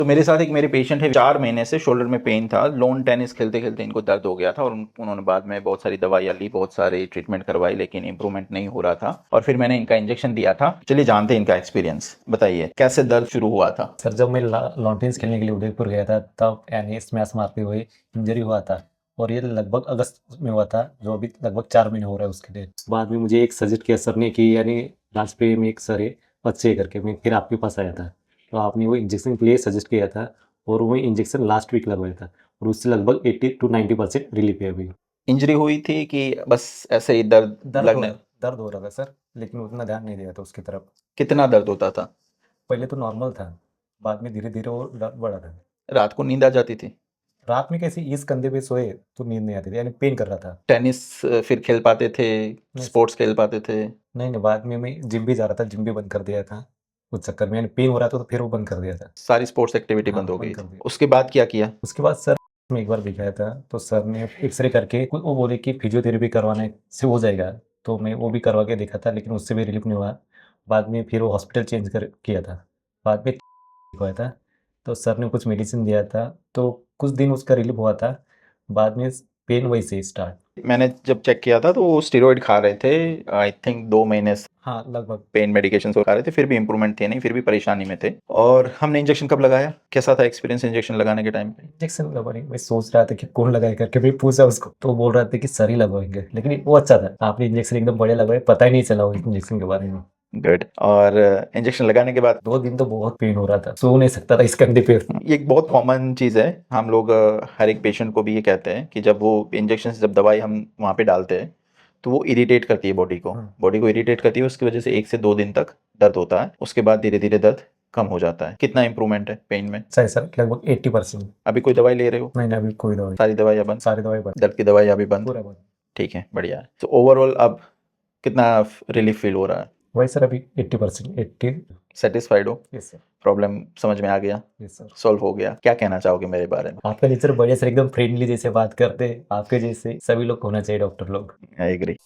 तो मेरे साथ एक मेरे पेशेंट है, 4 महीने से शोल्डर में पेन था। लोन टेनिस खेलते खेलते इनको दर्द हो गया था और उन्होंने बाद में बहुत सारी दवाइयाँ ली, बहुत सारी ट्रीटमेंट करवाई, लेकिन इंप्रूवमेंट नहीं हो रहा था। और फिर मैंने इनका इंजेक्शन दिया था। चलिए जानते हैं इनका एक्सपीरियंस। बताइए कैसे दर्द शुरू हुआ था। सर जब मैं लॉन टेनिस खेलने के लिए उदयपुर गया था तब यानी स्मैश मारते हुए इंजरी हुआ था और ये लगभग अगस्त में हुआ था, जो अभी लगभग 4 महीने हो रहा है उसके लिए। बाद में मुझे एक सजेस्ट किया सर ने कि यानी राजप्रिय में एक सर है अच्छे करके, मैं फिर आपके पास आया था तो आपने वो इंजेक्शन के लिए सजेस्ट किया था और वो इंजेक्शन लास्ट वीक लगवाया था और उससे लगभग 80 to 90% रिलीफ है अभी। इंजरी हुई थी कि बस ऐसे ही दर्द लगने? दर्द हो रहा था सर, लेकिन उतना ध्यान नहीं दिया था उसकी तरफ। कितना दर्द होता था? पहले तो नॉर्मल था, बाद में धीरे धीरे वो दर्द बढ़ा था। रात को नींद आ जाती थी? रात में कैसे इस कंधे पे सोए तो नींद नहीं आती थी, यानी पेन कर रहा था। टेनिस फिर खेल पाते थे? नहीं स्पोर्ट्स खेल पाते थे? नहीं, बाद में मैं जिम भी जा रहा था, जिम भी बंद कर दिया था उस चक्कर में, यानी पेन हो रहा था तो फिर वो बंद कर दिया था। सारी स्पोर्ट्स एक्टिविटी हाँ, बंद हो गई बंद कर थी। दिया। उसके बाद क्या किया? उसके बाद सर मैं एक बार दिखाया था तो सर ने एक्सरे करके वो बोले कि फिजियोथेरेपी करवाने से हो जाएगा, तो मैं वो भी करवा के देखा था लेकिन उससे भी रिलीफ नहीं हुआ। बाद में फिर वो हॉस्पिटल चेंज कर किया था, बाद में हुआ था तो सर ने कुछ मेडिसिन दिया था तो कुछ दिन उसका रिलीफ हुआ था। बाद में पेन वही से स्टार्ट। मैंने जब चेक किया था तो वो स्टेरॉइड खा रहे थे, आई थिंक 2 महीने से हाँ लगभग। पेन मेडिकेशन खा रहे थे, फिर भी इंप्रूवमेंट थे नहीं, फिर भी परेशानी में थे। और हमने इंजेक्शन कब लगाया, कैसा था एक्सपीरियंस इंजेक्शन लगाने के टाइम पे? इंजेक्शन लगवाने मैं सोच रहा था कि कौन लगाए करके, मैं पूछा उसको तो बोल रहा था कि सर ही लगवाएंगे, लेकिन वो अच्छा था। आपने इंजेक्शन एकदम बढ़िया लगवाए, पता ही नहीं चला वो इंजेक्शन के बारे में। गुड। और इंजेक्शन लगाने के बाद 2 दिन तो बहुत पेन हो रहा था, सो नहीं सकता था इस कंधे पे। ये एक बहुत कॉमन चीज़ है। हम लोग हर एक पेशेंट को भी ये कहते हैं कि जब वो इंजेक्शन जब दवाई हम वहाँ पे डालते हैं तो वो इरिटेट करती है बॉडी को इरिटेट करती है। उसकी वजह से 1 से 2 दिन तक दर्द होता है, उसके बाद धीरे धीरे दर्द कम हो जाता है। कितना इंप्रूवमेंट है पेन में? सही सर, लगभग 80%। अभी कोई दवाई ले रहे हो? नहीं नहीं, अभी कोई दवाई। सारी दवाइयाँ बंद? सारी दवाई बंद। दर्द की दवाइयाँ भी बंद? पूरा बंद। ठीक है, बढ़िया है। तो ओवरऑल अब कितना रिलीफ फील हो रहा है? वही सर, अभी 80%। 80। सेटिस्फाइड हो? Yes sir. प्रॉब्लम समझ में आ गया? Yes sir. सॉल्व हो गया? क्या कहना चाहोगे मेरे बारे में? आपका नेचर बढ़िया सर, एकदम फ्रेंडली जैसे बात करते, आपके जैसे सभी लोग होना चाहिए डॉक्टर लोग। I agree.